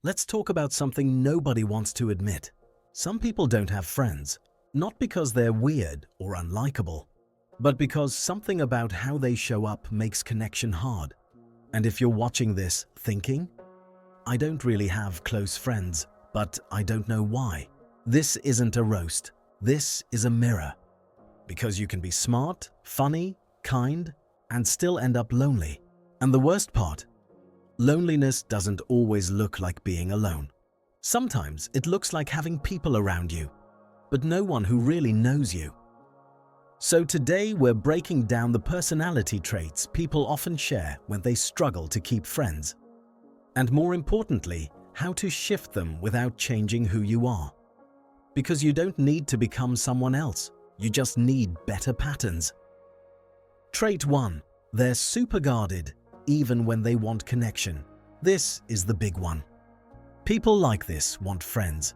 Let's talk about something nobody wants to admit. Some people don't have friends, not because they're weird or unlikable, but because something about how they show up makes connection hard. And if you're watching this thinking, I don't really have close friends, but I don't know why. This isn't a roast. This is a mirror. Because you can be smart, funny, kind, and still end up lonely. And the worst part, loneliness doesn't always look like being alone. Sometimes it looks like having people around you, but no one who really knows you. So today we're breaking down the personality traits people often share when they struggle to keep friends. And more importantly, how to shift them without changing who you are. Because you don't need to become someone else, you just need better patterns. Trait 1. They're super guarded, even when they want connection. This is the big one. People like this want friends,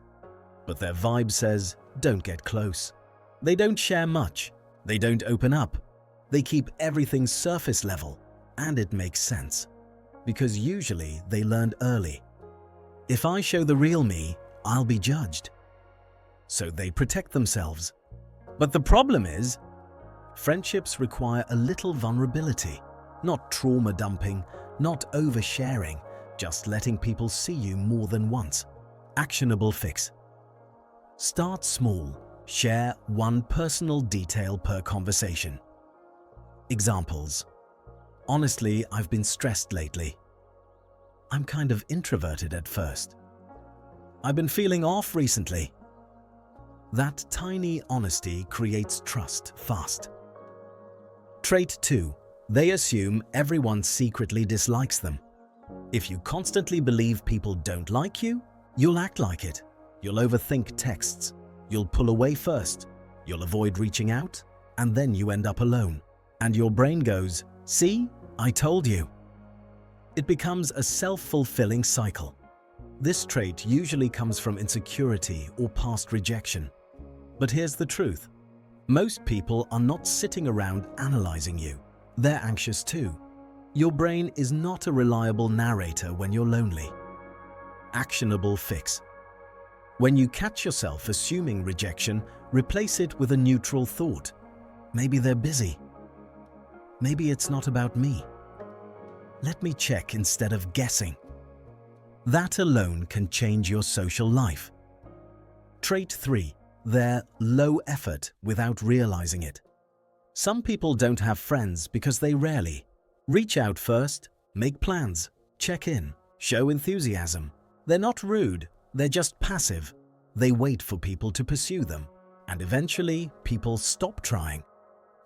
but their vibe says, don't get close. They don't share much. They don't open up. They keep everything surface level, and it makes sense. Because usually they learned early. If I show the real me, I'll be judged. So they protect themselves. But the problem is, friendships require a little vulnerability, not trauma dumping, not oversharing, just letting people see you more than once. Actionable fix. Start small. Share one personal detail per conversation. Examples. Honestly, I've been stressed lately. I'm kind of introverted at first. I've been feeling off recently. That tiny honesty creates trust fast. Trait 2. They assume everyone secretly dislikes them. If you constantly believe people don't like you, you'll act like it. You'll overthink texts. You'll pull away first. You'll avoid reaching out, and then you end up alone. And your brain goes, "See, I told you." It becomes a self-fulfilling cycle. This trait usually comes from insecurity or past rejection. But here's the truth. Most people are not sitting around analyzing you. They're anxious too. Your brain is not a reliable narrator when you're lonely. Actionable fix. When you catch yourself assuming rejection, replace it with a neutral thought. Maybe they're busy. Maybe it's not about me. Let me check instead of guessing. That alone can change your social life. Trait 3. They're low effort without realizing it. Some people don't have friends because they rarely reach out first, make plans, check in, show enthusiasm. They're not rude, they're just passive. They wait for people to pursue them, and eventually people stop trying.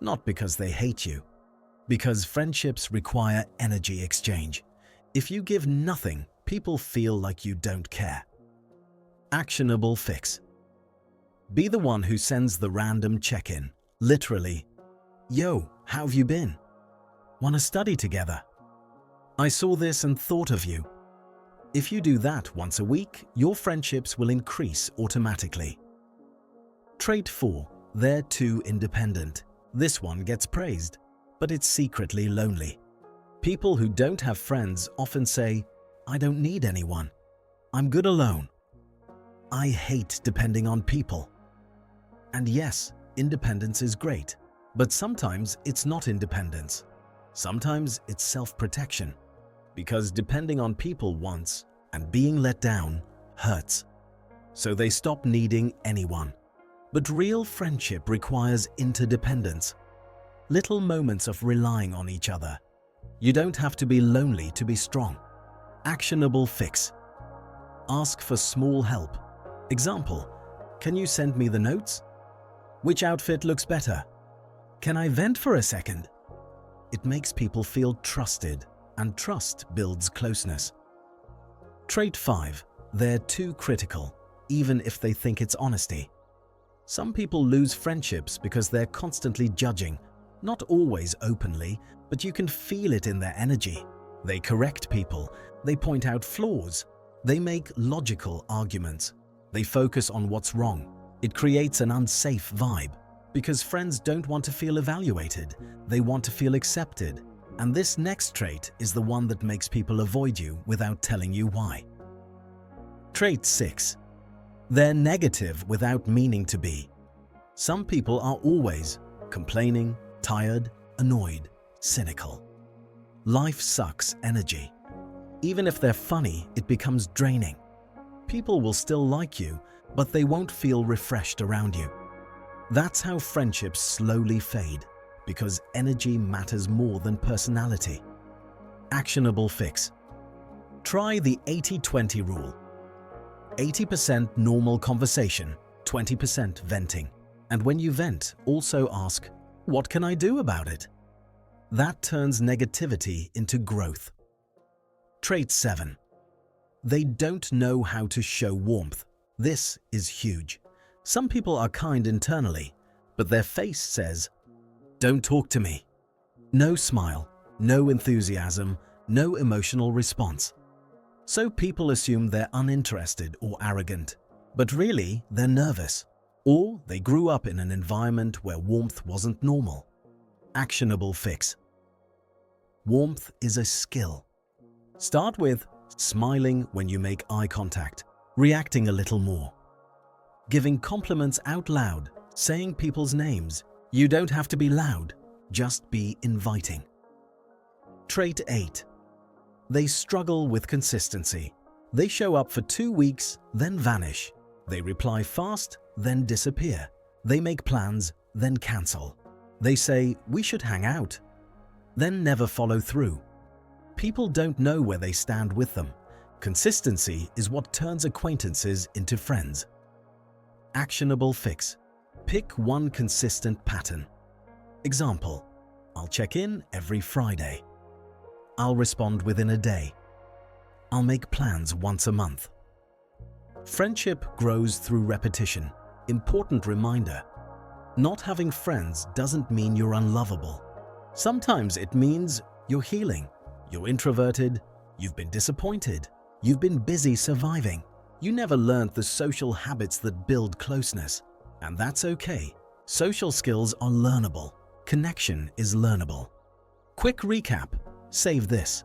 Not because they hate you, because friendships require energy exchange. If you give nothing, people feel like you don't care. Actionable fix. Be the one who sends the random check-in. Literally, "Yo, how have you been? Want to study together? I saw this and thought of you." If you do that once a week, your friendships will increase automatically. Trait 4. They're too independent. This one gets praised, but it's secretly lonely. People who don't have friends often say, "I don't need anyone. I'm good alone." I hate depending on people. And yes, independence is great, but sometimes it's not independence. Sometimes it's self-protection, because depending on people once and being let down hurts. So they stop needing anyone. But real friendship requires interdependence. Little moments of relying on each other. You don't have to be lonely to be strong. Actionable fix. Ask for small help. Example, "Can you send me the notes? Which outfit looks better? Can I vent for a second?" It makes people feel trusted, and trust builds closeness. Trait 5. They're too critical, even if they think it's honesty. Some people lose friendships because they're constantly judging, not always openly, but you can feel it in their energy. They correct people, they point out flaws, they make logical arguments, they focus on what's wrong. It creates an unsafe vibe, because friends don't want to feel evaluated, they want to feel accepted. And this next trait is the one that makes people avoid you without telling you why. Trait 6. They're negative without meaning to be. Some people are always complaining, tired, annoyed, cynical. Life sucks energy. Even if they're funny, it becomes draining. People will still like you, but they won't feel refreshed around you. That's how friendships slowly fade, because energy matters more than personality. Actionable fix. Try the 80-20 rule. 80% normal conversation, 20% venting. And when you vent, also ask, what can I do about it? That turns negativity into growth. Trait 7. They don't know how to show warmth. This is huge. Some people are kind internally, but their face says, don't talk to me. No smile, no enthusiasm, no emotional response. So people assume they're uninterested or arrogant, but really they're nervous. Or they grew up in an environment where warmth wasn't normal. Actionable fix. Warmth is a skill. Start with smiling when you make eye contact, reacting a little more. Giving compliments out loud, saying people's names. You don't have to be loud, just be inviting. Trait 8. They struggle with consistency. They show up for 2 weeks, then vanish. They reply fast, then disappear. They make plans, then cancel. They say, we should hang out, then never follow through. People don't know where they stand with them. Consistency is what turns acquaintances into friends. Actionable fix. Pick one consistent pattern. Example, I'll check in every Friday. I'll respond within a day. I'll make plans once a month. Friendship grows through repetition. Important reminder. Not having friends doesn't mean you're unlovable. Sometimes it means you're healing. You're introverted. You've been disappointed. You've been busy surviving. You never learned the social habits that build closeness. And that's okay. Social skills are learnable. Connection is learnable. Quick recap. Save this.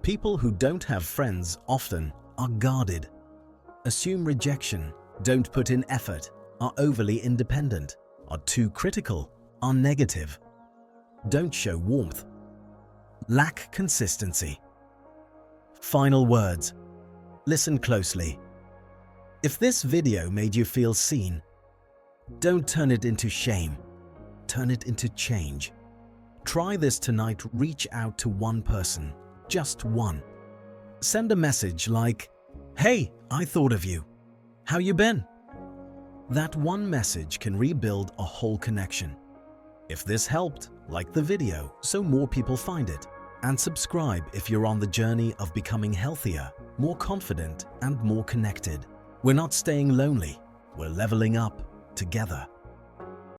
People who don't have friends often are guarded, assume rejection, don't put in effort, are overly independent, are too critical, are negative, don't show warmth, lack consistency. Final words. Listen closely. If this video made you feel seen, don't turn it into shame. Turn it into change. Try this tonight. Reach out to one person, just one. Send a message like, hey, I thought of you. How you been? That one message can rebuild a whole connection. If this helped, like the video so more people find it. And subscribe if you're on the journey of becoming healthier, more confident, and more connected. We're not staying lonely. We're leveling up together.